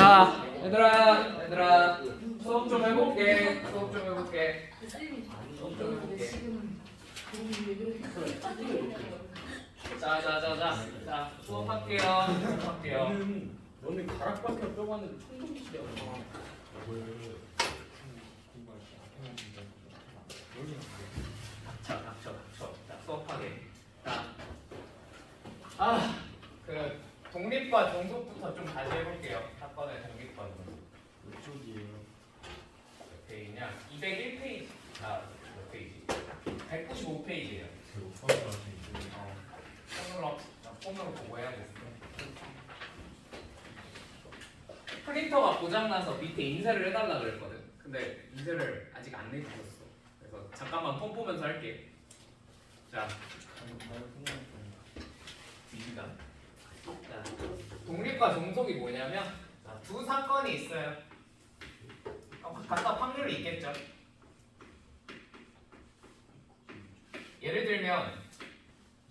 자, 얘들아, 수업 좀 해볼게. 수업 좀 해볼게. 자, 수업할게요. 수업할게요. 너는 가락밖에 뼈봤는데 청동기시야. 닥쳐. 자, 수업하게. 자, 그 독립과 종속부터 좀 다시 해볼게요. 사건의 독립과 종속. 이쪽이에요. 몇 페이지냐? 201페이지. 몇 페이지? 195페이지예요. 폰으로 보고 해야겠어. 프린터가 고장나서 밑에 인쇄를 해달라 그랬거든. 근데 인쇄를 아직 안 내주셨어. 그래서 잠깐만 폰 보면서 할게. 자, 위기다. 자, 독립과 종속이 뭐냐면 두 사건이 있어요. 각각 확률이 있겠죠. 예를 들면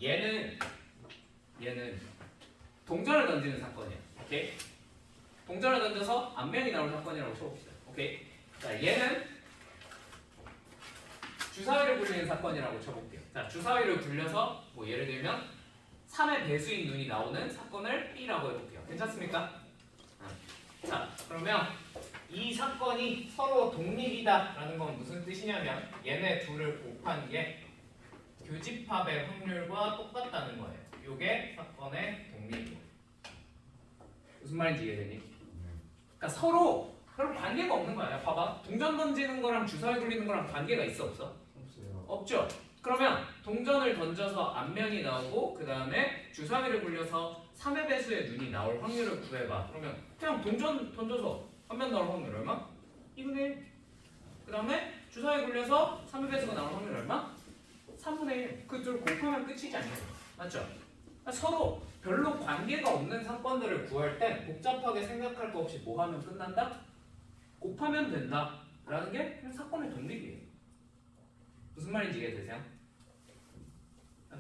얘는 동전을 던지는 사건이야. 오케이? 동전을 던져서 앞면이 나올 사건이라고 쳐봅시다. 오케이? 자, 얘는 주사위를 굴리는 사건이라고 쳐볼게요. 자, 주사위를 굴려서 뭐 예를 들면 3의 배수인 눈이 나오는 사건을 B라고 해볼게요. 괜찮습니까? 자, 그러면 이 사건이 서로 독립이다라는 건 무슨 뜻이냐면 얘네 둘을 곱한 게 교집합의 확률과 똑같다는 거예요. 이게 사건의 독립이에요. 무슨 말인지 이해되니? 그러니까 서로 그런 관계가 없는 거야. 봐봐. 동전 던지는 거랑 주사위 굴리는 거랑 관계가 있어 없어? 없어요. 없죠. 그러면 동전을 던져서 앞면이 나오고 그 다음에 주사위를 굴려서 3의 배수의 눈이 나올 확률을 구해봐. 그러면 그냥 동전 던져서 앞면 나올 확률 얼마? 2분의 1. 그 다음에 주사위 굴려서 3의 배수가 나올 확률 얼마? 3분의 1. 그 둘 곱하면 끝이지 않냐? 맞죠? 그러니까 서로 별로 관계가 없는 사건들을 구할 땐 복잡하게 생각할 거 없이 뭐 하면 끝난다? 곱하면 된다 라는 게 그냥 사건의 독립이에요. 무슨 말인지 이해되세요?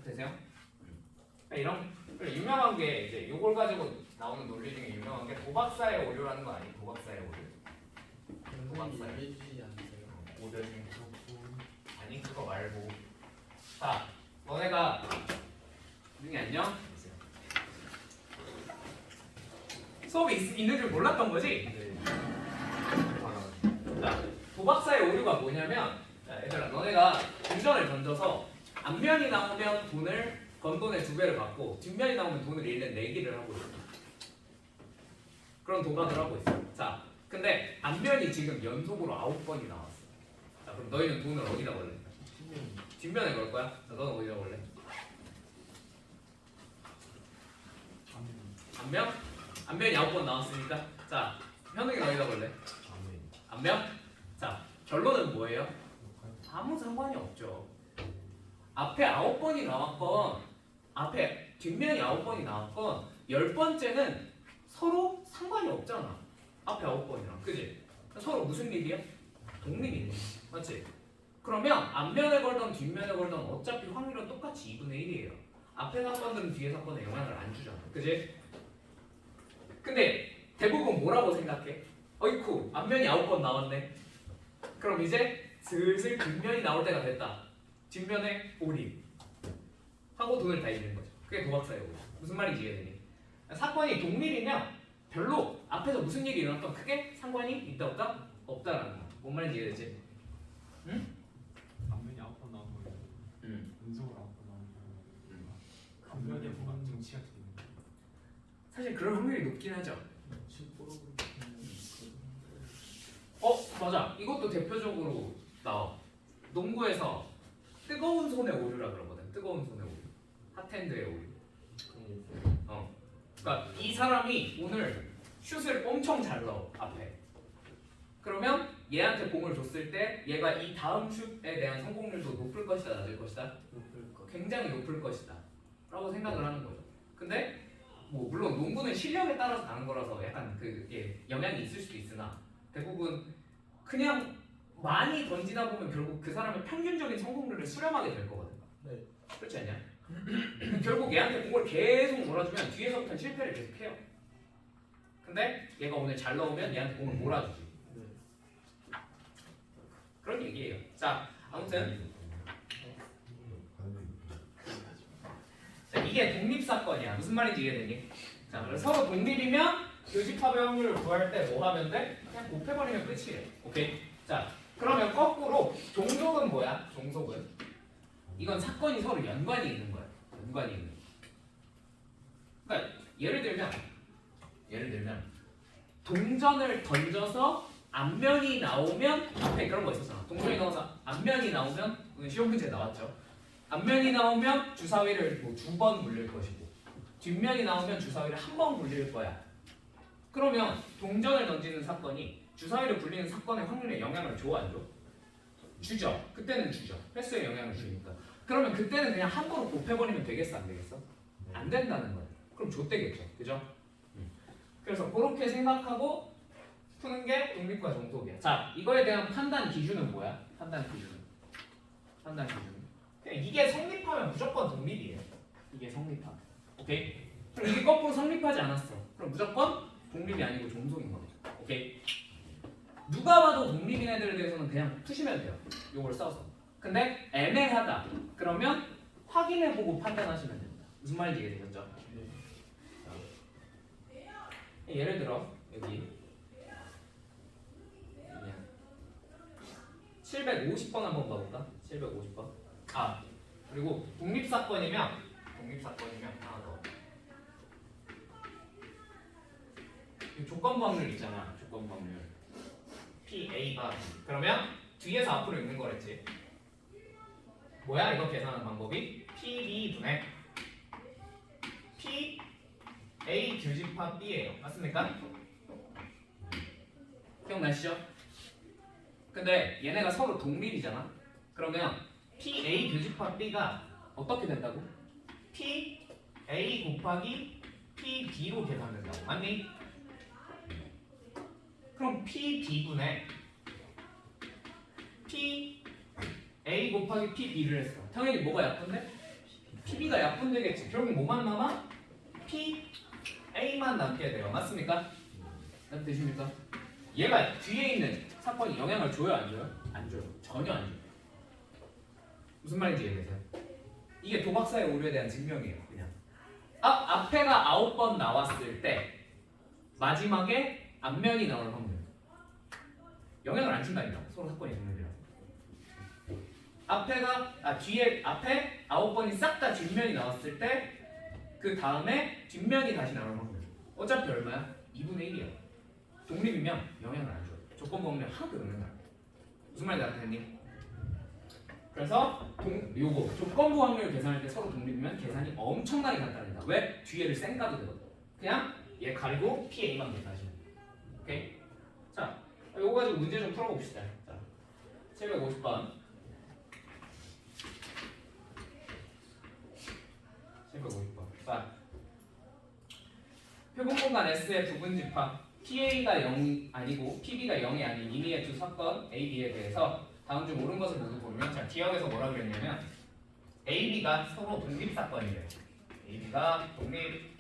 되세요? 이런 유명한 게 이제 이걸 가지고 나오는 논리 중에 유명한 게 도박사의 오류라는 거 아니에요? 도박사의 오류. 도박사의 해주지 않으세요. 오류. 아니 그거 말고. 자, 너네가 능이 안녕? 수업이 있는 줄 몰랐던 거지? 네. 자, 도박사의 오류가 뭐냐면 자, 얘들아 너네가 동전을 던져서 앞면이 나오면 건돈의 2배를 받고 뒷면이 나오면 돈을 잃는 내기를 하고 있어. 그런 도박을 하고 있어. 자, 근데 앞면이 지금 연속으로 9번이 나왔어. 자, 그럼 너희는 돈을 어디다 걸래? 뒷면에 걸 거야? 자, 너는 어디다 걸래? 앞면? 앞면이 9번 나왔으니까 자, 현웅이 어디다 걸래? 앞면? 자, 결론은 뭐예요? 아무 상관이 없죠. 앞에 9번이 나왔건 앞에 뒷면이 9번이 나왔건 10번째는 서로 상관이 없잖아. 앞에 9번이랑 그지? 서로 무슨 일이야? 독립이네. 맞지? 그러면 앞면에 걸던 뒷면에 걸던 어차피 확률은 똑같이 2분의 1이에요. 앞에 사건들은 뒤에 사건에 영향을 안 주잖아. 그지? 근데 대부분 뭐라고 생각해? 어이쿠 앞면이 9번 나왔네. 그럼 이제 슬슬 뒷면이 나올 때가 됐다. 뒷면에 올인 하고 돈을 다 잃는 거죠. 그게 도박사예요. 무슨 말인지 이해되니? 사건이 독립이면 별로 앞에서 무슨 일이 일어났던 크게 상관이 있다 없다? 없다라는 거. 뭔 말인지 이해되지? 응? 앞면이 9번 나온 거예요. 응. 연속으로 9번 나온 거예요. 앞면에 뭐가 정치가 되는 거예요. 사실 그럴 확률이 높긴 하죠. 맞아. 이것도 대표적으로 나와. 농구에서 뜨거운 손의 오류라 그러거든. 뜨거운 손의 오류. 핫핸드의 오류. 그러니까 이 사람이 오늘 슛을 엄청 잘 넣어 앞에. 그러면 얘한테 공을 줬을 때 얘가 이 다음 슛에 대한 성공률도 높을 것이다, 낮을 것이다? 굉장히 높을 것이다 라고 생각을 하는 거죠. 근데 뭐 물론 농구는 실력에 따라서 가는 거라서 약간 영향이 있을 수도 있으나 대부분 그냥 많이 던지다 보면 결국 그 사람의 평균적인 성공률을 수렴하게 될 거거든. 네. 그렇지 않냐? 결국 얘한테 공을 계속 몰아주면 뒤에서부터는 실패를 계속해요. 근데 얘가 오늘 잘 넣으면 얘한테 공을 몰아주지. 네. 그런 얘기예요. 자, 아무튼 자, 이게 독립사건이야. 무슨 말인지 이해되니? 자, 그래서 서로 독립이면 교집합의 확률을 구할 때 뭐 하면 돼? 그냥 곱해버리면 끝이에요. 오케이? 자, 그러면 거꾸로 종속은 뭐야? 종속은 이건 사건이 서로 연관이 있는 거야. 연관이 있는. 그러니까 예를 들면 동전을 던져서 앞면이 나오면 앞에 그런 거 있었잖아. 동전이 나와서 앞면이 나오면 오늘 시험 문제 나왔죠. 앞면이 나오면 주사위를 뭐 2번 굴릴 것이고 뒷면이 나오면 주사위를 1번 굴릴 거야. 그러면 동전을 던지는 사건이 주사위를 굴리는 사건의 확률에 영향을 줘 안 줘? 주죠. 그때는 주죠. 횟수에 영향을 주니까. 그러면 그때는 그냥 한 번으로 곱해버리면 되겠어 안 되겠어? 안 된다는 거야. 그럼 좆되겠죠. 그죠? 그래서 그렇게 생각하고 푸는 게 독립과 종속이야. 자, 이거에 대한 판단 기준은 뭐야? 판단 기준은 그냥 이게 성립하면 무조건 독립이에요. 이게 성립하면. 오케이? 그럼 이게 거꾸로 성립하지 않았어. 그럼 무조건 독립이 아니고 종속인 겁니다. 오케이? 누가 봐도 독립인 애들에 대해서는 그냥 푸시면 돼요. 요걸 써서. 근데 애매하다. 그러면 확인해보고 판단하시면 됩니다. 무슨 말인지 이해되셨죠? 예를 들어 여기 750번 한번 봐볼까? 750번. 아, 그리고 독립사건이면 하나 더. 이 조건부 확률 있잖아. 조건부 확률. PA가 그러면 뒤에서 앞으로 읽는 거랬지. 뭐야 이거 계산하는 방법이? PB분의 PA 교집합 B예요. 맞습니까? 기억나시죠? 근데 얘네가 서로 독립이잖아. 그러면 PA 교집합 B가 어떻게 된다고? PA 곱하기 PB로 계산된다고. 맞니? 그럼 PB분의 PA 곱하기 PB를 했어. 당연히 뭐가 약분돼? PB가 약분되겠지. 결국 뭐만 남아? PA만 남게 돼요. 맞습니까? 되십니까? 얘가 뒤에 있는 사건이 영향을 줘요? 안 줘요? 안 줘요. 전혀 안 줘요. 무슨 말인지 이해되세요? 이게 도박사의 오류에 대한 증명이에요. 그냥 앞에가 9번 나왔을 때 마지막에 앞면이 나올 확률 영향을 안 준다니까. 서로 사건이 동일이라서. 뒤에 앞에 9번이 싹 다 뒷면이 나왔을 때 그 다음에 뒷면이 다시 나올 확률 어차피 얼마야? 2분의 1이야. 독립이면 영향을 안 줘요. 조건부 확률 하나도 영향을 안 줘요. 무슨 말인지 알겠니? 그래서 요거 조건부 확률 계산할 때 서로 독립이면 계산이 엄청나게 간단합니다. 왜? 뒤에를 쌩 까도 되거든. 그냥 얘 가리고 PA만 계산하시면 돼요. 오케이? 자, 요거 가지고 문제 좀 풀어봅시다. 자, 750번 750번. 자, 표본공간 S의 부분집합 PA가 0이 아니고 PB가 0이 아닌 임의의 두 사건 A, B에 대해서 다음 중 옳은 것을 모두 보면 자, 기억에서 뭐라 그랬냐면 A, B가 서로 독립 사건이래요. A, B가 독립이면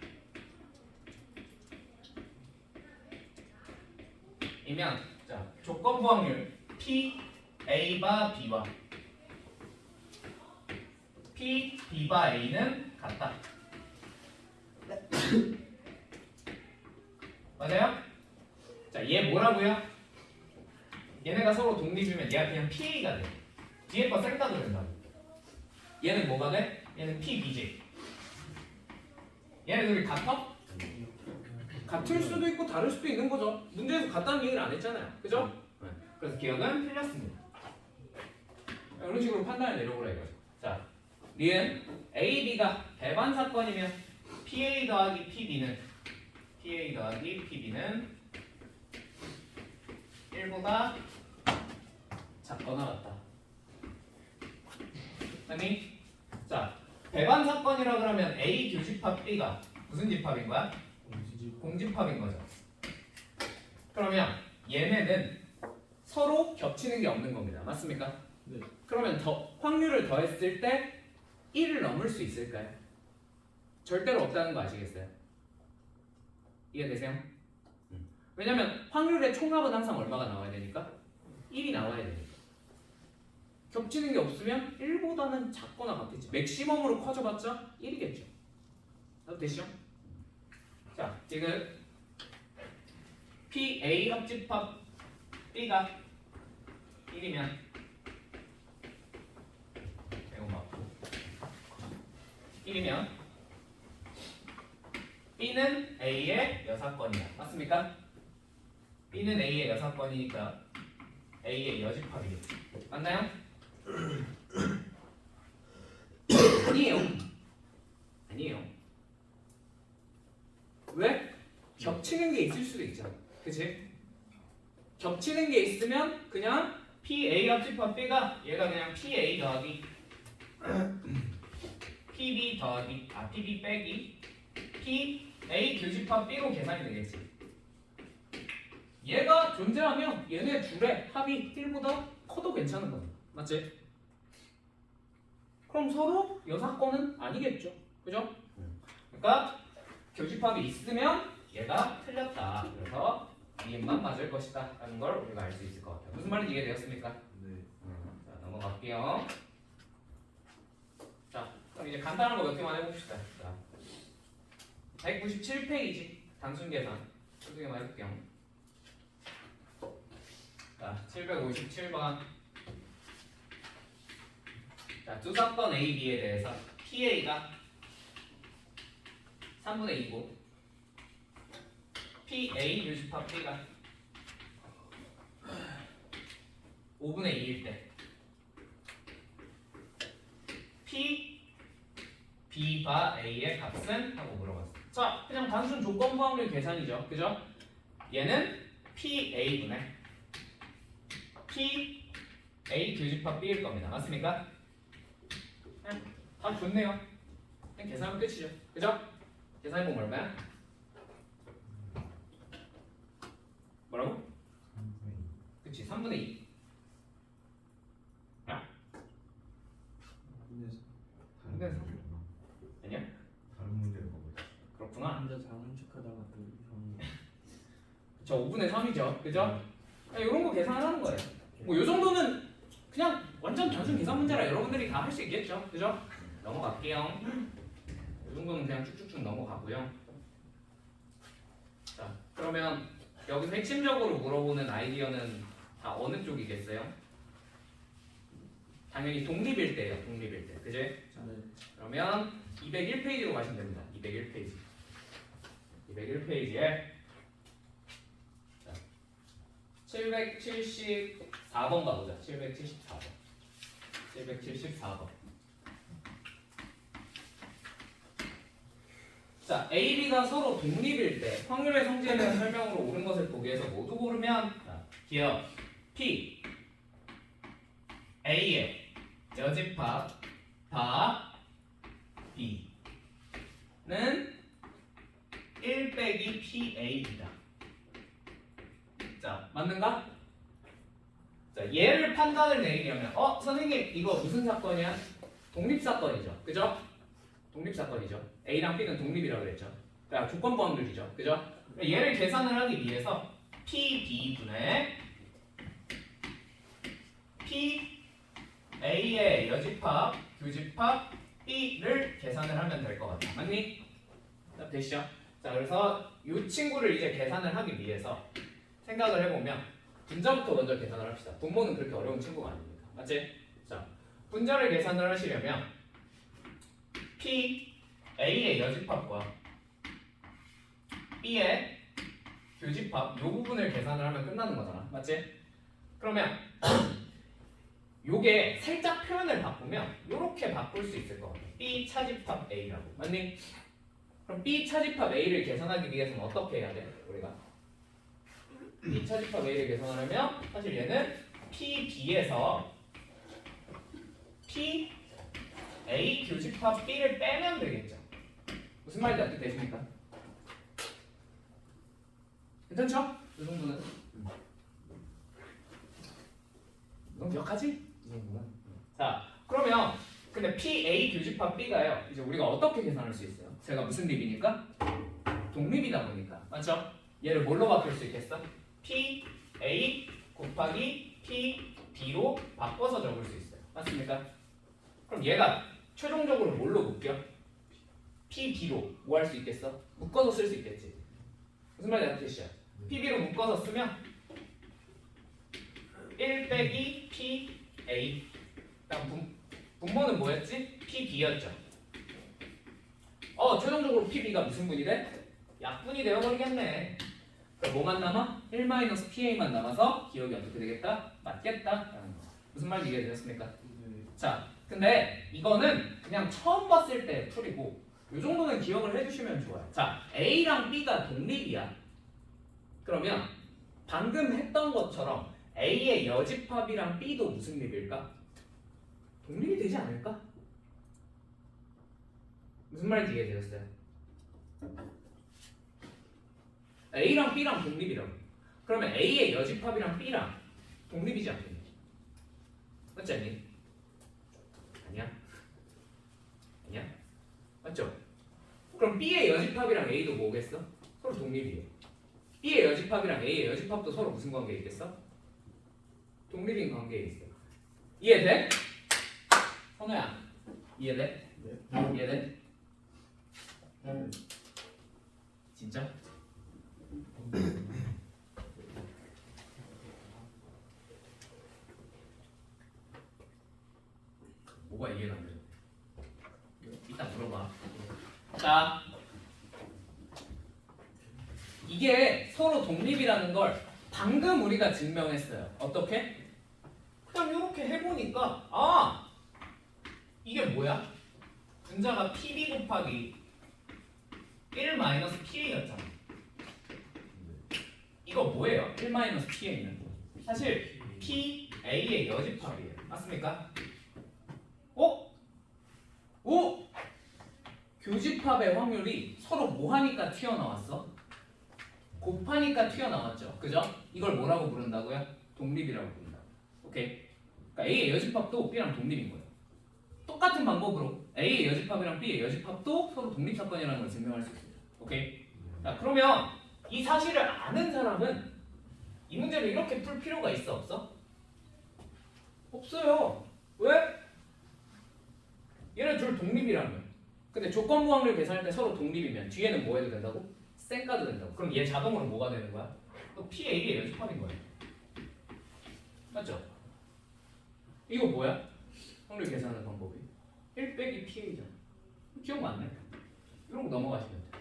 자, 조건부 확률 P, A바 B와 P, B바 A는 같다. 맞아요? 자, 얘 뭐라고요? 얘네가 서로 독립이면 얘가 그냥 PA가 돼. 뒤에 거 쌩까도 된다고. 얘는 뭐가 돼? 얘는 PB지. 얘네들이 같아? 같을 수도 있고 다를 수도 있는 거죠. 문제에서 같다는 얘기를 안 했잖아요. 그죠? 네. 그래서 기억은 틀렸습니다. 이런 식으로 판단을 내려보라 이거죠. 자, 니은 A, B가 배반 사건이면 PA 더하기 PB는 1보다 작거나 같다. 아니? 자, 배반 사건이라 그러면 A 교집합 B가 무슨 집합인 거야? 공집합인 거죠. 그러면 얘네는 서로 겹치는 게 없는 겁니다. 맞습니까? 네. 그러면 확률을 더했을 때 1을 넘을 수 있을까요? 절대로 없다는 거 아시겠어요? 이해되세요? 왜냐면 확률의 총합은 항상 얼마가 나와야 되니까? 1이 나와야 되니까. 겹치는 게 없으면 1보다는 작거나 같겠지. 맥시멈으로 커져봤자 1이겠죠. 나도 되시죠? 자, 지금 PA 합집합 B가 1이면 이거 맞고 1이면 B는 A의 여사건이다. 맞습니까? B는 A의 여사건이니까 A의 여집합이겠죠. 맞나요? 아니에요. 아니에요. 왜? 겹치는 게 있을 수도 있잖아. 그치? 겹치는 게 있으면 그냥 PA 합집합 B가 얘가 그냥 PA 더하기 PB 더하기 PB 빼기 PA 교집합 B로 계산이 되겠지. 얘가 존재하면 얘네 둘의 합이 1보다 커도 괜찮은 거야. 맞지? 그럼 서로 여사건은 아니겠죠. 그죠? 그러니까 교집합이 있으면 얘가 틀렸다. 그래서 이음만 맞을 것이다 라는 걸 우리가 알 수 있을 것 같아요. 무슨 말인지 이해되었습니까? 네. 자, 넘어갈게요. 자, 그럼 이제 간단한 거 몇 개만 해봅시다. 자, 197페이지 단순 계산 두 개만 해볼게요. 자, 757번. 자, 두 사건 A, B에 대해서 PA가 3분의 2고 PA 유집합 B가 5분의 2일 때 P, B바 A의 값은? 하고 물어봤어요. 자, 그냥 단순 조건부 확률 계산이죠. 그죠? 얘는 PA분의 P, A 교집합 B일 겁니다. 맞습니까? 다 좋네요. 그냥 계산하면 끝이죠. 그죠? 계산해보면 얼마야? 뭐라고? 그치, 3분의 2. 야? 근데 아니야? 다른 문제를 보고 있어. 그렇구나. 혼자 잘난 척하다가 또 이상한 저 5분의 3이죠. 그죠? 이런 거 계산하는 거예요. 뭐 요 정도는 그냥 완전 단순 계산 문제라 여러분들이 다 할 수 있겠죠. 그죠? 넘어갈게요. 이 정도는 그냥 쭉쭉쭉 넘어가고요. 자, 그러면 여기서 핵심적으로 물어보는 아이디어는 다 어느 쪽이겠어요? 당연히 독립일 때예요. 독립일 때. 그지? 네. 그러면 201페이지로 가시면 됩니다. 201페이지. 201페이지에 774번 가보자. 774번. 774번. 자, A, B가 서로 독립일 때 확률의 성질에 대한 설명으로 옳은 것을 보기 위해서 모두 고르면 기억 P A의 여집합 바 B는 1 빼기 PA이다. 자, 맞는가? 자, 얘를 판단을 내리려면 선생님 이거 무슨 사건이야? 독립사건이죠. 그죠? 독립사건이죠. A랑 B는 독립이라고 그랬죠. 그러니까 조건부 확률이죠. 그죠? 얘를 계산을 하기 위해서 PB분의 P A의 여집합, 교집합 B를 계산을 하면 될 것 같아. 맞니? 자, 되시죠? 자, 그래서 이 친구를 이제 계산을 하기 위해서 생각을 해보면 분자부터 먼저 계산을 합시다. 분모는 그렇게 어려운 친구가 아닙니다. 맞지? 자, 분자를 계산을 하시려면 P, A의 여집합과 B의 교집합 이 부분을 계산을 하면 끝나는 거잖아. 맞지? 그러면 요게 살짝 표현을 바꾸면 이렇게 바꿀 수 있을 것 같아. B 차집합 A라고. 맞니? 그럼 B 차집합 A를 계산하기 위해서는 어떻게 해야 돼? 우리가 B 차집합 A를 계산하려면 사실 얘는 PB에서 P A 교집합 B를 빼면 되겠죠. 무슨 말인지 알게 되십니까? 괜찮죠? 이 정도는 넌 기억하지? 이 정도는. 자, 그러면 근데 PA 교집합 B가요. 이제 우리가 어떻게 계산할 수 있어요? 제가 무슨 립이니까? 독립이다 보니까. 맞죠? 얘를 뭘로 바꿀 수 있겠어? PA 곱하기 PB로 바꿔서 적을 수 있어요. 맞습니까? 그럼 얘가 최종적으로 뭘로 묶여? PB로 뭐 할 수 있겠어? 묶어서 쓸 수 있겠지. 무슨 말이야 뜻이야? PB로 묶어서 쓰면 1 빼기 PA 분모는 뭐였지? PB였죠. 최종적으로 PB가 무슨 분이 돼? 약분이 되어버리겠네. 그럼 뭐만 남아? 1-PA만 남아서 기억이 어떻게 되겠다? 맞겠다. 무슨 말인지 이해되셨습니까? 자, 근데 이거는 그냥 처음 봤을 때 풀이고 이 정도는 기억을 해주시면 좋아요. 자, A랑 B가 독립이야. 그러면 방금 했던 것처럼 A의 여집합이랑 B도 무슨 립일까? 독립이 되지 않을까? 무슨 말인지 이해되셨어요? A랑 B랑 독립이라고. 그러면 A의 여집합이랑 B랑 독립이지 않겠니? 맞지 않니? 아니야? 아니야? 맞죠? 그럼 B의 여집합이랑 A도 뭐겠어? 서로 독립이에요. B의 여집합이랑 A의 여집합도 서로 무슨 관계에 있겠어? 독립인 관계에 있어. 이해돼? 선우야, 이해돼? 네. 이해돼? 진짜? 뭐가 이해가 안 돼? 이따 물어봐. 자, 이게 서로 독립이라는 걸 방금 우리가 증명했어요. 어떻게? 그냥 이렇게 해보니까 이게 뭐야? 분자가 PB 곱하기 1-PA였잖아. 이거 뭐예요? 1-PA는 사실 PA의 여집합이에요. 맞습니까? 오! 교집합의 확률이 서로 뭐 하니까 튀어나왔어? 곱하니까 튀어나왔죠. 그죠? 이걸 뭐라고 부른다고요? 독립이라고 부른다. 오케이? 그러니까 A의 여집합도 B랑 독립인 거예요. 똑같은 방법으로 A의 여집합이랑 B의 여집합도 서로 독립사건이라는 걸 증명할 수 있습니다. 오케이? 자, 그러면 이 사실을 아는 사람은 이 문제를 이렇게 풀 필요가 있어 없어? 없어요. 왜? 얘네 둘 독립이라면. 근데 조건부 확률 계산할 때 서로 독립이면 뒤에는 뭐 해도 된다고? 쌩 까도 된다고. 그럼 얘 자동으로 뭐가 되는 거야? 또 PA의 연습합인 거야. 맞죠? 이거 뭐야? 확률 계산하는 방법이 1 빼기 PA잖아. 기억 맞네. 이런 거 넘어가시면 돼.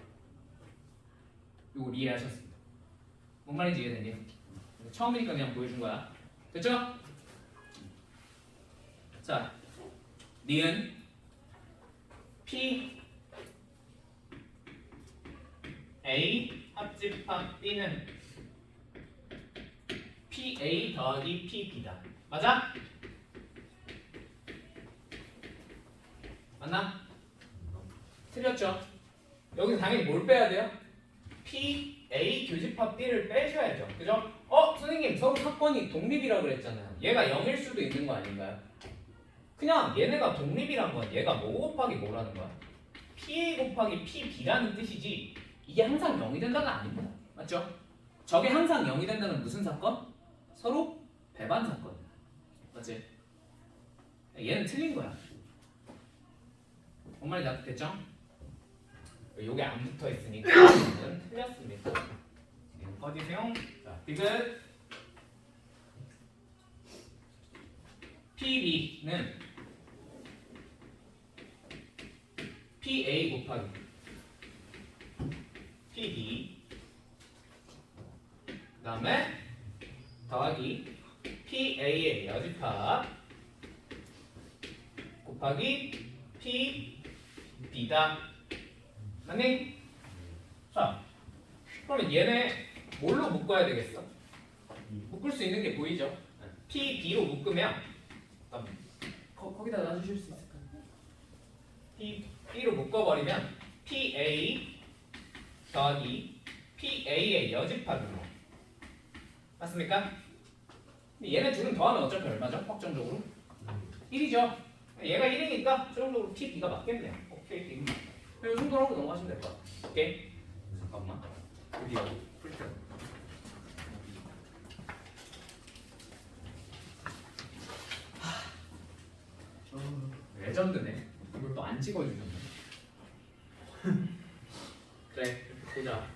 이거 이해하셨습니다. 뭔 말인지 이해됐니? 처음이니까 그냥 보여준 거야. 됐죠? 자, 니은 P A 합집합 B는 PA 더하기 PB다. 맞아? 맞나? 틀렸죠? 여기서 당연히 뭘 빼야 돼요? PA 교집합 B를 빼셔야죠. 그죠? 선생님 서로 사건이 독립이라고 그랬잖아요. 얘가 0일 수도 있는 거 아닌가요? 그냥 얘네가 독립이란 건 얘가 뭐 곱하기 뭐라는 거야? PA 곱하기 PB라는 뜻이지 이게 항상 0이 된다는 아닙니다. 맞죠? 저게 항상 0이 된다는 무슨 사건? 서로 배반 사건. 맞지? 얘는 틀린 거야. 뭔 말인지 됐죠? 요게 안 붙어 있으니까 얘는 틀렸습니다. 꺼지세요. 자, 디귿 PB는 PA 곱하기 PB 그 다음에 더하기 PA의 여집합 곱하기 PB다. 맞니? 자, 그러면 얘네 뭘로 묶어야 되겠어? 묶을 수 있는 게 보이죠? PB로 묶으면 거기다 놔주실 수 있을까요? B로 묶어버리면 PA 더하기 PA의 여집합으로 맞습니까? 얘네 둘은 더하면 어차피 얼마죠? 확정적으로 1이죠. 얘가 1이니까 최종적으로 PB가 맞겠네요. 오케이, 이 정도로 하고 넘어가시면 될 것 같아요. 오케이? 잠깐만. 드디어 풀 때. 찍어주셨네. 그래 보자.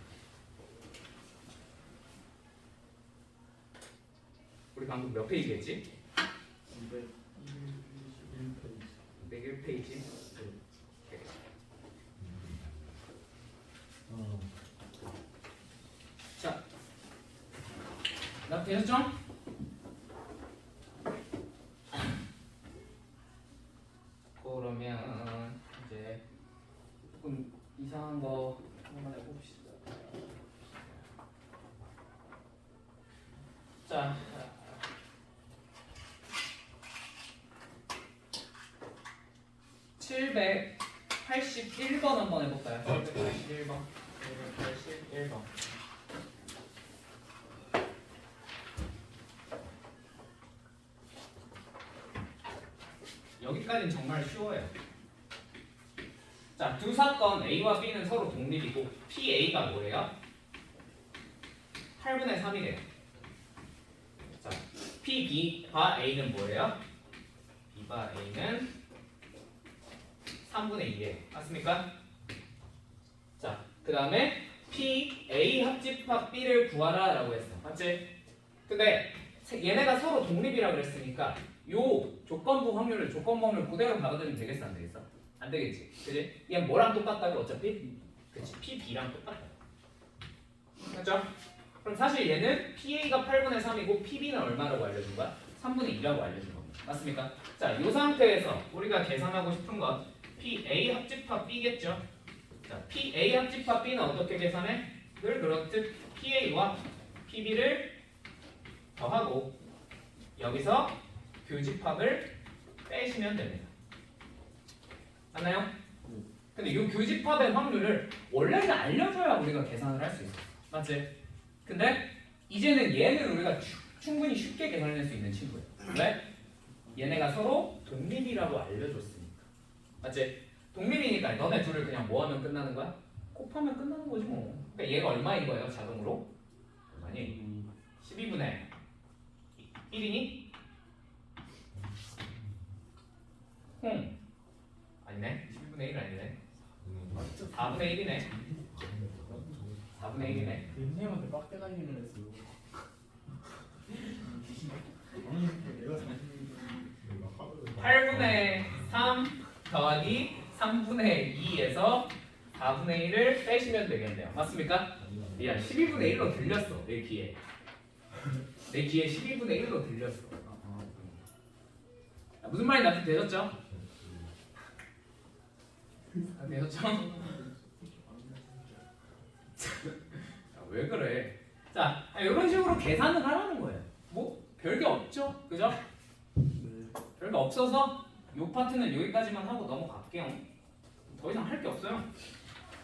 우리 방금 몇 페이지 했지? 201페이지. 자, 나 되셨죠? 그러면 이제 조금 이상한 거 한번 해봅시다. 자, 781번 한번 해볼까요? 781번. 781번. 여기까지는 정말 쉬워요. 자, 두 사건 A와 B는 서로 독립이고 PA가 뭐예요? 8분의 3이래요. 자, PB와 A는 뭐예요? B와 A는 3분의 2예요. 맞습니까? 자, 그 다음에 PA 합집합 B를 구하라 라고 했어. 맞지? 근데 얘네가 서로 독립이라 그랬으니까 요 조건부 확률을 그대로 받아들이면 되겠어? 안 되겠어? 안 되겠지. 그지? 얘 뭐랑 똑같다고 어차피? 그치, PB랑 똑같다. 맞죠? 그럼 사실 얘는 PA가 8분의 3이고 PB는 얼마라고 알려준 거야? 3분의 2라고 알려준 겁니다. 맞습니까? 자, 이 상태에서 우리가 계산하고 싶은 건 PA 합집합 B겠죠? 자, PA 합집합 B는 어떻게 계산해? 늘 그렇듯 PA와 PB를 더하고 여기서 교집합을 빼시면 됩니다. 맞나요? 근데 이 교집합의 확률을 원래는 알려줘야 우리가 계산을 할 수 있어. 맞지? 근데 이제는 얘는 우리가 충분히 쉽게 계산할 수 있는 친구예요. 왜? 얘네가 서로 독립이라고 알려줬으니까. 맞지? 독립이니까 너네 둘을 그냥 뭐 하면 끝나는 거야? 곱하면 끝나는 거지 뭐. 그러니까 얘가 얼마인 거예요? 자동으로? 얼마니? 12분의 1이니? 아니네. 12분의 1 아니네. 4분의 1이네. 4분의 1이네. 선생님한테 빡대 다니는 했어. 내가 8분의 3 더하기 3분의 2에서 4분의 1을 빼시면 되겠네요. 맞습니까? 야, 12분의 1로 들렸어. 내 귀에. 내 귀에 12분의 1로 들렸어. 무슨 말인지 되셨죠? 되셨죠? 왜 그래? 자, 이런 식으로 계산을 하라는 거예요. 뭐 별게 없죠, 그죠? 별거 없어서 이 파트는 여기까지만 하고 넘어갈게요. 더 이상 할 게 없어요.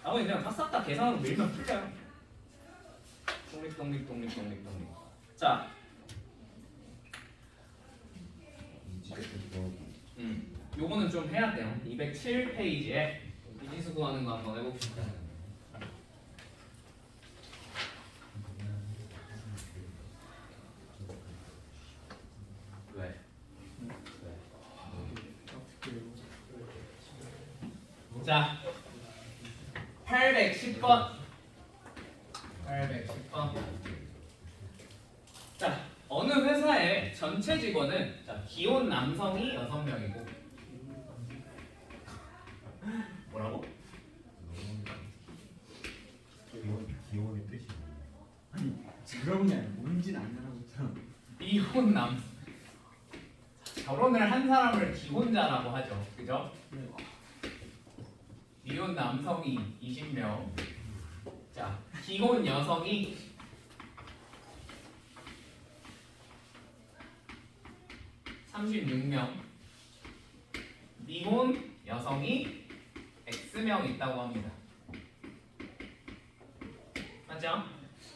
나머지 그냥 싹 다 계산으로 밀면 풀려요. 독립. 자, 요거는 좀 해야 돼요. 207페이지에 비지수 구하는 거 한번 해봅시다. 왜? 자, 810번. 810번. 자, 어느 회사의 전체 직원은 자, 기혼 남성이 6명이고 뭐라고? 기원의 뜻이 아니 그런 게 아니라 뭔지는 아니라고 했잖아. 미혼 남 결혼을 한 사람을 기혼자라고 하죠. 그죠? 미혼 남성이 20명. 자, 기혼 여성이 36명. 미혼 여성이 X명 있다고 합니다. 맞죠?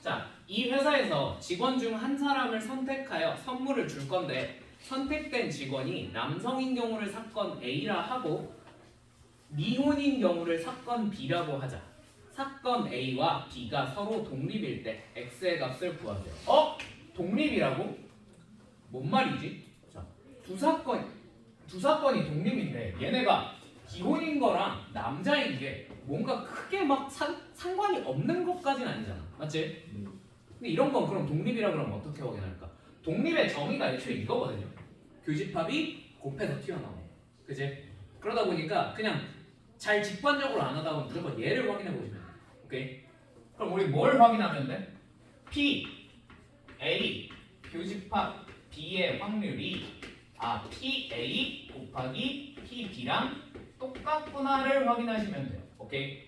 자, 이 회사에서 직원 중 한 사람을 선택하여 선물을 줄 건데 선택된 직원이 남성인 경우를 사건 A라 하고 미혼인 경우를 사건 B라고 하자. 사건 A와 B가 서로 독립일 때 X의 값을 구하세요. 독립이라고? 뭔 말이지? 자, 두 사건이 독립인데 얘네가 기혼인 거랑 남자인 게 뭔가 크게 막 상관이 없는 것까지는 아니잖아. 맞지? 근데 이런 건 그럼 독립이라 그러면 어떻게 확인할까? 독립의 정의가 애초에 이거거든요. 교집합이 곱해서 튀어나오는. 그지? 그러다 보니까 그냥 잘 직관적으로 안 하다 보면 무조건 얘를 확인해 보시면 돼. 오케이? 그럼 우리 뭘 확인하면 돼? P, A, 교집합 B의 확률이 PA 곱하기 PB랑 똑같구나를 확인하시면 돼요. 오케이?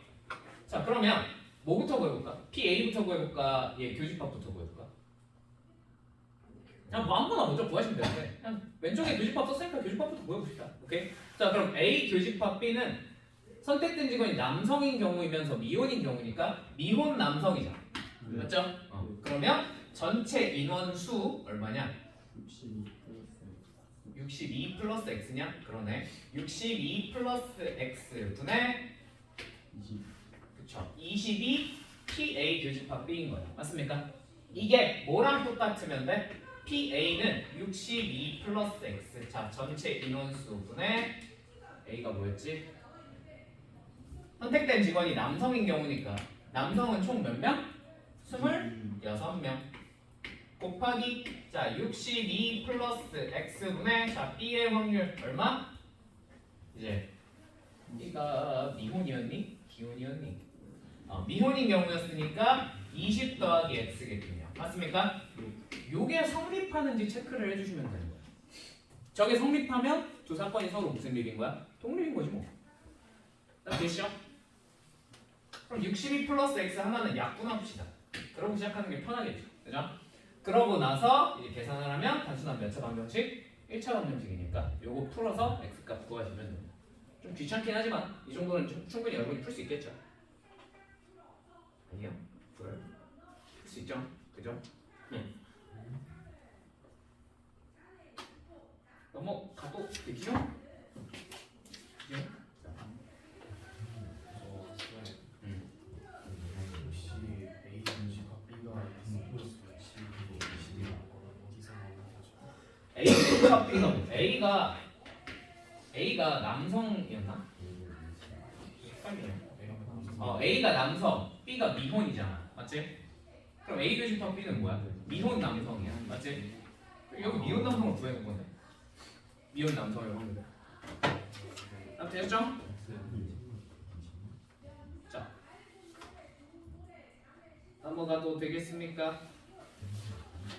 자 그러면 뭐부터 구해볼까? PA부터 구해볼까? 얘 교집합부터 구해볼까? 그냥 뭐 아무거나 먼저 구하시면 되는데 그냥 왼쪽에 교집합 썼으니까 교집합부터 구해봅시다. 오케이? 자 그럼 A 교집합 B는 선택된 직원이 남성인 경우이면서 미혼인 경우니까 미혼 남성이잖아. 맞죠? 그러면 전체 인원 수 얼마냐? 62 플러스 x냐? 그러네. 62 플러스 x 분의 22 PA 교집합 B인 거예요. 맞습니까? 이게 뭐랑 똑같으면 돼? PA는 62 플러스 x. 자, 전체 인원수 분의 A가 뭐였지? 선택된 직원이 남성인 경우니까 남성은 총 몇 명? 26명. 곱하기 자 62 플러스 x분의 자 B의 확률 얼마? 이제 B가 미혼이었니? 기혼이었니? 미혼인 경우였으니까 20 더하기 x겠군요. 맞습니까? 요게 성립하는지 체크를 해주시면 되는 거예요. 저게 성립하면 두 사건이 서로 무슨 일인 거야? 독립인 거지 뭐. 됐죠? 그럼 62 플러스 x 하나는 약분합시다. 그러고 시작하는 게 편하겠죠. 그죠? 그러고 나서 이제 계산을 하면 단순한 몇 차 방정식? 1차 방정식이니까 요거 풀어서 x값 구하시면 됩니다. 좀 귀찮긴 하지만 이 정도는 충분히 여러분이 풀 수 있겠죠? 아니요? 풀 수 있죠? 그죠? 넘어가도 되지요? 혹시 A 교집합 B가 플러스 20이고 20이랑 어디서 나온 거죠? A가 남성이었나? 헷갈리네요. A가 남성, B가 미혼이잖아, 맞지? 그럼 A 교집합 B는 뭐야? 미혼 남성이야, 맞지? 여기 미혼 남성을 구해놓은 건데. 미혼 남성을 구해놓은 거. 되셨죠? 자, 넘어가도 되겠습니까?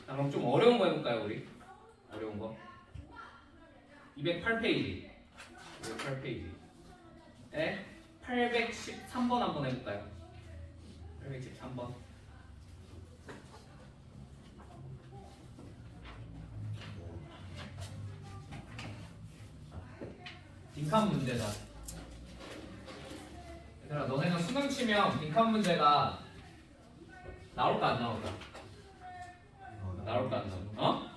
자, 그럼 좀 어려운 거 해볼까요, 우리? 어려운 거. 208페이지. 208페이지에 813번 한번 해볼까요? 813번. 빈칸 문제다. 얘들아, 너네가 수능 치면 빈칸 문제가 나올까 안 나올까? 나올까 안 나올까?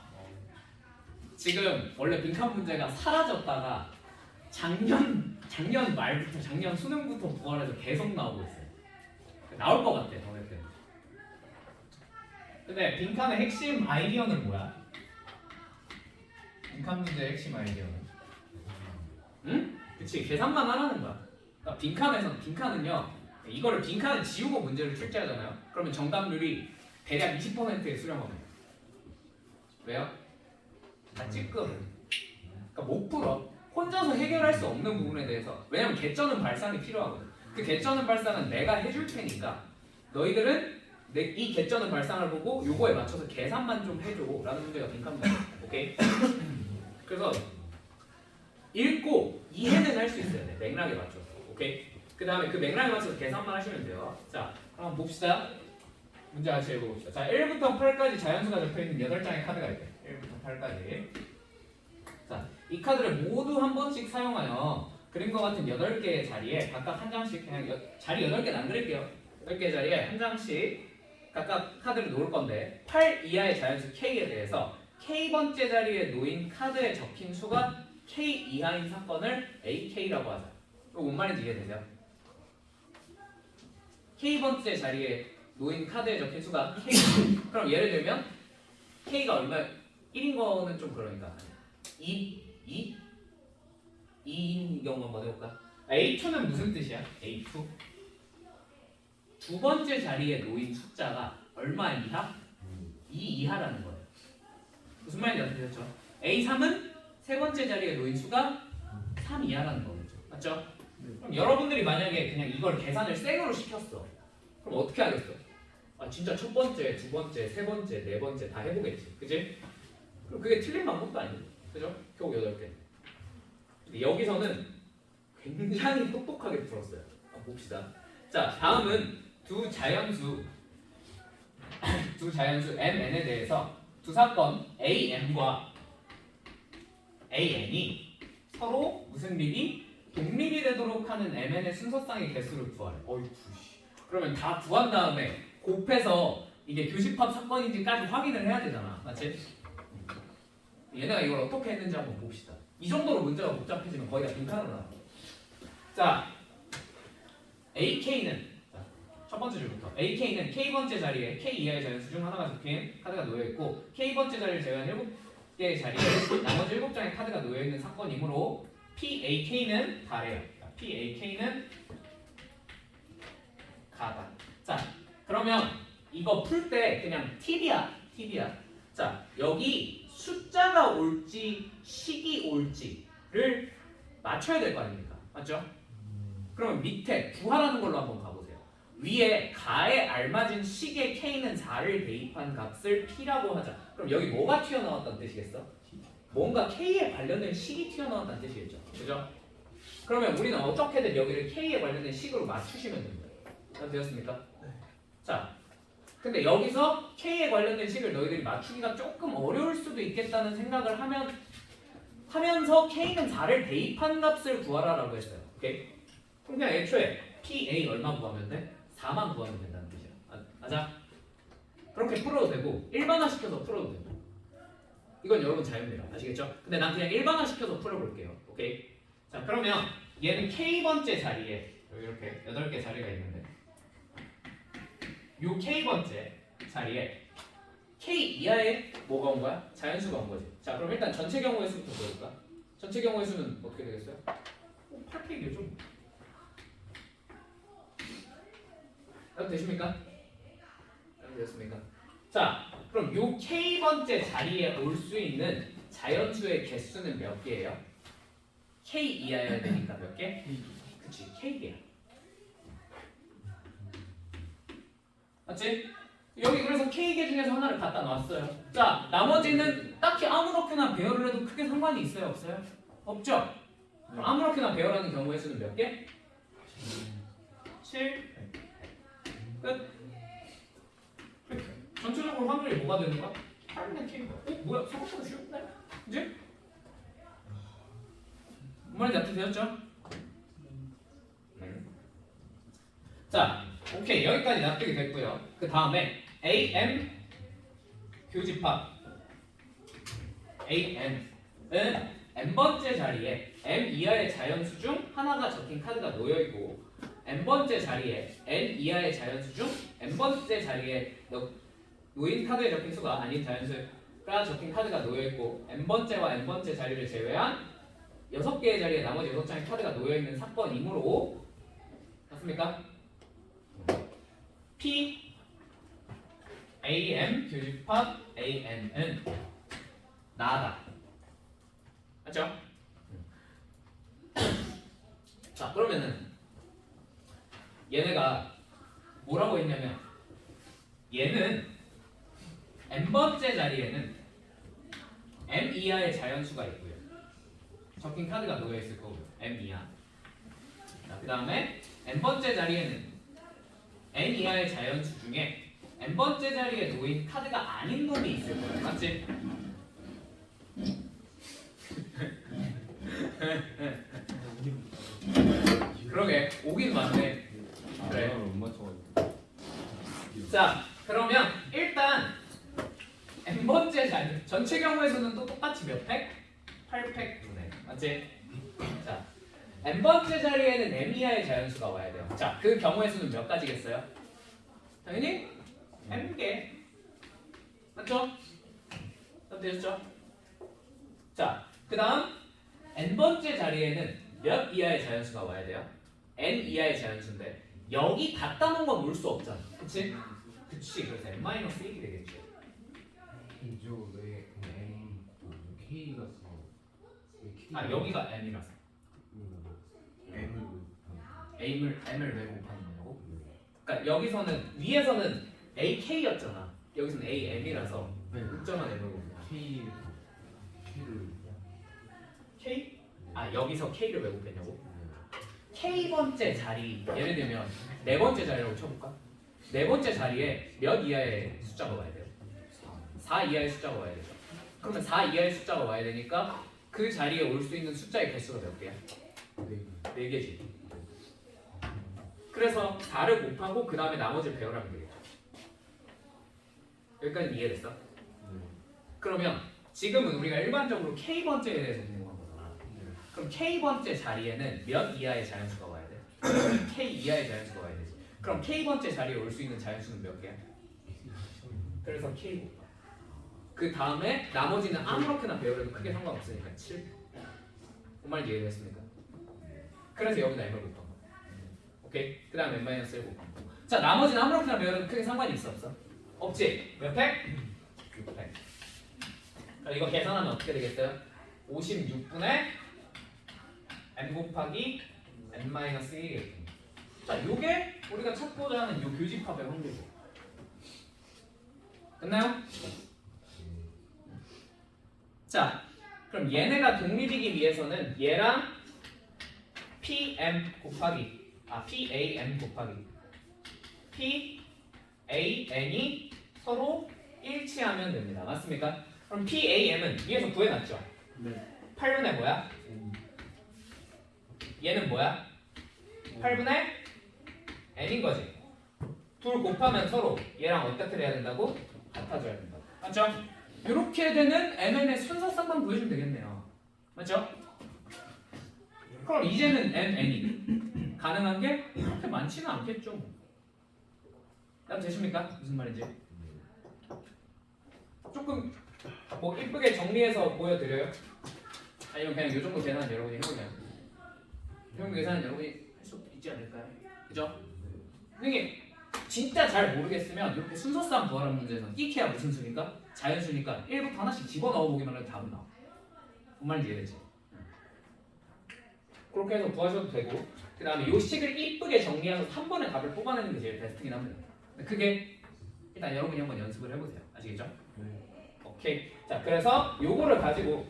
지금 원래 빈칸 문제가 사라졌다가 작년 말부터 작년 수능부터 부활해서 계속 나오고 있어요. 나올 것 같아, 너네들. 근데 빈칸의 핵심 아이디어는 뭐야? 빈칸 문제의 핵심 아이디어는? 응? 그치, 계산만 하라는 거야. 그러니까 빈칸은요, 이거를 빈칸을 지우고 문제를 출제하잖아요. 그러면 정답률이 대략 20%에 수렴합니다. 왜요? 다 찌끔. 그러니까 못 풀어. 혼자서 해결할 수 없는 부분에 대해서. 왜냐면 개쩌는 발상이 필요하거든. 그 개쩌는 발상은 내가 해줄 테니까 너희들은 이 개쩌는 발상을 보고 요거에 맞춰서 계산만 좀 해줘 라는 문제가 빈칸 문제. 오케이? 그래서 읽고 이해는 할 수 있어야 돼. 맥락에 맞춰서. 오케이? 그 다음에 그 맥락에 맞춰서 계산만 하시면 돼요. 자, 그럼 봅시다. 문제 같이 읽어봅시다. 자, 1부터 8까지 자연수가 적혀있는 8장의 카드가 있대. 1부터 8까지. 자, 이 카드를 모두 한 번씩 사용하여 그림과 같은 8개의 자리에 각각 한 장씩, 그냥 자리 8개는 안 그릴게요. 8개의 자리에 한 장씩 각각 카드를 놓을 건데 8 이하의 자연수 K에 대해서 K번째 자리에 놓인 카드에 적힌 수가 K 이하인 사건을 AK라고 하자. 이거 뭔 말인지 이해되세요? K번째 자리에 놓인 카드에 적힌 수가 K. 그럼 예를 들면 K가 얼마 1인 거는 좀 그러니까 2인 경우 한번 해볼까? A2는 무슨 뜻이야? A2 두 번째 자리에 놓인 숫자가 얼마 이하? 2 이하라는 거예요. 무슨 말인지 아시겠죠? A3은 세 번째 자리에 놓인 수가 3 이하라는 거겠죠. 맞죠? 그럼 여러분들이 만약에 그냥 이걸 계산을 생으로 시켰어. 그럼 어떻게 하겠어? 아 진짜 첫 번째, 두 번째, 세 번째, 네 번째 다 해보겠지. 그지? 그럼 그게 틀린 방법도 아니고. 그죠? 겨우 8개. 근데 여기서는 굉장히 똑똑하게 풀었어요. 한번 봅시다. 자, 다음은 두 자연수 MN에 대해서 두 사건 AM과 AN이 서로 무슨 립이? 독립이 되도록 하는 MN의 순서쌍의 개수를 구하래. 어이구 씨. 그러면 다 구한 다음에 곱해서 이게 교집합 사건인지까지 확인을 해야 되잖아. 맞지? 얘네가 이걸 어떻게 했는지 한번 봅시다. 이 정도로 문제가 복잡해지면 거의 다 빈칸으로 나와. 자, AK는 첫 번째 줄부터 AK는 K번째 자리에 K 이하의 자연수 중 하나가 적힌 카드가 놓여있고 K번째 자리를 제외한 7개의 자리에 나머지 7장의 카드가 놓여있는 사건이므로 PAK는 다래요. PAK는 가다. 자, 그러면 이거 풀 때 그냥 팁이야. 자, 여기 숫자가 올지 식이 올지를 맞춰야 될 거 아닙니까? 맞죠? 그러면 밑에 구하라는 걸로 한번 가보세요. 위에 가에 알맞은 식의 K는 4를 대입한 값을 P라고 하자. 그럼 여기 뭐가 튀어나왔다는 뜻이겠어? 뭔가 K에 관련된 식이 튀어나왔다는 뜻이겠죠. 그죠? 그러면 우리는 어떻게든 여기를 K에 관련된 식으로 맞추시면 됩니다. 다 되었습니까? 네. 자, 근데 여기서 K에 관련된 식을 너희들이 맞추기가 조금 어려울 수도 있겠다는 생각을 하면서 K는 4를 대입한 값을 구하라라고 했어요. 오케이? 그럼 그냥 애초에 PA 얼마 구하면 돼? 4만 구하면 된다는 뜻이야. 맞아? 그렇게 풀어도 되고 일반화시켜서 풀어도 되고 이건 여러분 자유입니다. 아시겠죠? 근데 난 그냥 일반화시켜서 풀어볼게요. 오케이? 자, 그러면 얘는 K번째 자리에 여기 이렇게 8개 자리가 있는데 요 K번째 자리에 K 이하에 뭐가 온 거야? 자연수가 온 거지. 자, 그럼 일단 전체 경우의 수부터 볼까? 전체 경우의 수는 어떻게 되겠어요? 8K겠죠? 이렇게 되십니까? 이렇게 됐습니까? 자, 그럼 요 K번째 자리에 올 수 있는 자연수의 개수는 몇 개예요? K 이하여야 되니까 몇 개? 그치, K개야. 맞지? 여기 그래서 K개 중에서 하나를 갖다 놨어요. 자, 나머지는 딱히 아무렇게나 배열을 해도 크게 상관이 있어요? 없어요? 없죠? 그럼 아무렇게나 배열하는 경우의 수는 몇 개? 7. 끝. 전체적으로 확률이 뭐가 되는 거야? 8분의 K인 거야. 뭐야? 생각보다 쉬운데? 그지? 뭔 말인지 납득되었죠? 자, 오케이. 여기까지 납득이 됐고요. 그 다음에 AM 교집합 AM은 N번째 자리에 M 이하의 자연수 중 하나가 적힌 카드가 놓여있고 N번째 자리에 N 이하의 자연수 중 N번째 자리에 놓인 카드에 적힌 수가 아닌 자연수가 적힌 카드가 놓여있고 N번째와 N번째 자리를 제외한 6개의 자리에 나머지 6장의 카드가 놓여있는 사건이므로 맞습니까? P AM 교집합 AN은 나다. 맞죠? 자, 그러면은 얘네가 뭐라고 했냐면 얘는 N번째 자리에는 M 이하의 자연수가 있고요. 적힌 카드가 놓여있을 거고요. M 이하. 그 다음에 N번째 자리에는 N 이하의 자연수 중에 N번째 자리에 놓인 카드가 아닌 놈이 있을 거예요. 맞지? 그러게 오긴 맞네. 그래. 못 맞춰가지고. 자, 그러면 일단 N번째 자리 전체 경우에서는 또 똑같이 몇 팩? 8팩 분의 맞지? 자, N번째 자리에는 M 이하의 자연수가 와야 돼요. 자, 그 경우의 수는 몇 가지겠어요? 당연히 M개 맞죠? 되셨죠? 자, 그 다음 N번째 자리에는 몇 이하의 자연수가 와야 돼요? n 이하의 자연수인데 여기 갖다 놓은 건 올 수 없잖아. 그치? 그치. 그래서 n-1이 되겠지. 이거 왜 M K가 써? 왜 K? 아 여기가 m이라서 m을 왜 곱하는 거고? 그러니까 여기서는 위에서는 ak였잖아. 여기서는 am이라서 극점한 m을 곱해. K를 k? 아 여기서 k를 왜 곱했냐고? k번째 자리 예를 들면 네 번째 자리라고 쳐볼까? 네 번째 자리에 몇 이하의 숫자가 와야 돼요? 4 이하의 숫자가 와야 되죠. 그러면 4 이하의 숫자가 와야 되니까 그 자리에 올 수 있는 숫자의 개수가 몇 개야? 4개지. 그래서 4를 곱하고 그 다음에 나머지를 배열하면 되겠죠. 여기까지 이해됐어? 그러면 지금은 우리가 일반적으로 k번째에 대해서 공부한 거잖아. 그럼 k번째 자리에는 몇 이하의 자연수가 와야 돼? k 이하의 자연수가 와야 되지. 그럼 k번째 자리에 올 수 있는 자연수는 몇 개야? 그래서 k 곱하. 그 다음에 나머지는 아무렇게나 배열해도 크게 상관없으니까 7. 뭔 말인지 이해됐습니까? 그래서 여기다 m을 곱한 거. 오케이? 그 다음에 n-1을 곱한 거. 자 나머지는 아무렇게나 배열해도 크게 상관이 있어 없어? 없지? 몇 팩? 6팩. 이거 계산하면 어떻게 되겠어요? 56분의 n 곱하기 n-1이. 자, 요게 우리가 찾고자 하는 요 교집합의 확률이에요. 끝나요? 자, 그럼 얘네가 독립이기 위해서는 얘랑 pm 곱하기 pam 곱하기 pan이 서로 일치하면 됩니다. 맞습니까? 그럼 PAM은 위에서 구해놨죠? 네. 8분의 뭐야? 얘는 뭐야? 8분의 n인 거지. 둘 곱하면 서로 얘랑 어떻게 돼야 된다고? 같아져야 된다. 맞죠? 이렇게 되는 mn의 순서쌍만 구해주면 되겠네요. 맞죠? 그럼 이제는 mn이 가능한 게 그렇게 많지는 않겠죠. 납 되십니까? 무슨 말인지? 조금 뭐 이쁘게 정리해서 보여드려요? 아니면 그냥 이 정도 계산 여러분이 해보면 이 정도 계산 여러분이 할 수 있지 않을까요? 그죠? 선생님 진짜 잘 모르겠으면 이렇게 순서쌍 구하라는 문제에서 끼케야 무슨 수니까? 자연수니까 1부터 하나씩 집어넣어 보기만 해도 답은 나와. 뭔 말인지 이해되지? 그렇게 해서 구하셔도 되고 그 다음에 요 식을 이쁘게 정리해서 한 번에 답을 뽑아내는 게 제일 베스트긴 합니다. 근데 그게 일단 여러분이 한번 연습을 해보세요. 아시겠죠? 오케이. 자, 그래서 요거를 가지고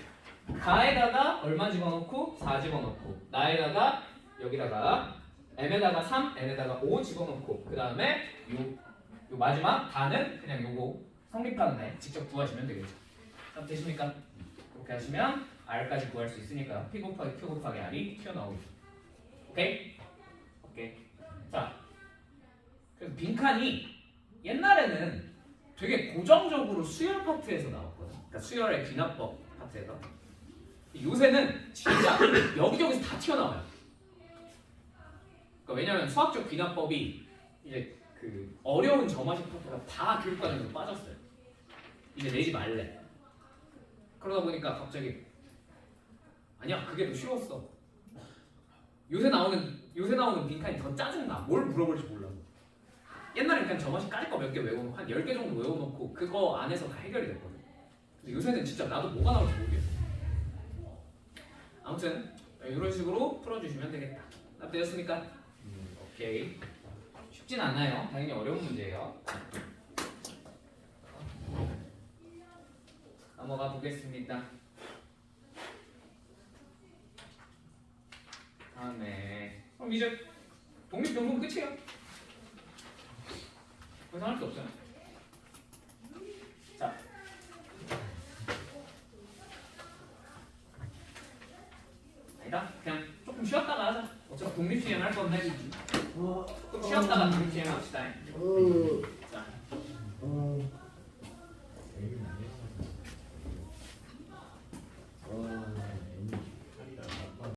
가에다가 얼마 집어넣고 4 집어넣고 나에다가 여기다가 m에다가 3, n에다가 5 집어넣고 그 다음에 요 마지막 다는 그냥 요거 성립하는 애 직접 구하시면 되겠죠. 자, 되십니까? 그렇게 하시면 r까지 구할 수 있으니까 p 곱하기 q 곱하기 r이 튀어나오겠죠. 오케이? 오케이. 자, 그래서 빈칸이 옛날에는 되게 고정적으로 수열 파트에서 나왔거든. 그러니까 수열의 귀납법 파트에서. 요새는 진짜 여기저기서 다 튀어나와요. 그러니까 왜냐면 수학적 귀납법이 이제 그 어려운 점화식 파트가 다 교육과정에서 빠졌어요. 이제 내지 말래. 그러다 보니까 갑자기 아니야 그게 더 쉬웠어. 요새 나오는 빈칸이 더 짜증나. 뭘 물어볼지 몰라. 옛날엔 그냥 점화식 깔 거 몇 개 외워놓고 한 10개 정도 외워놓고 그거 안에서 다 해결이 됐거든. 근데 요새는 진짜 나도 뭐가 나올지 모르겠어. 아무튼 이런 식으로 풀어주시면 되겠다. 답되셨습니까? 오케이. 쉽진 않아요. 당연히 어려운 문제예요. 넘어가 보겠습니다. 다음에 그럼 이제 독립변분 끝이에요. 더 이상 할 수 없어요. 자, 아니다. 그냥 조금 쉬었다가 하자. 어차피 독립시행 할 건데 조금 쉬었다가 독립시행 합시다. 자.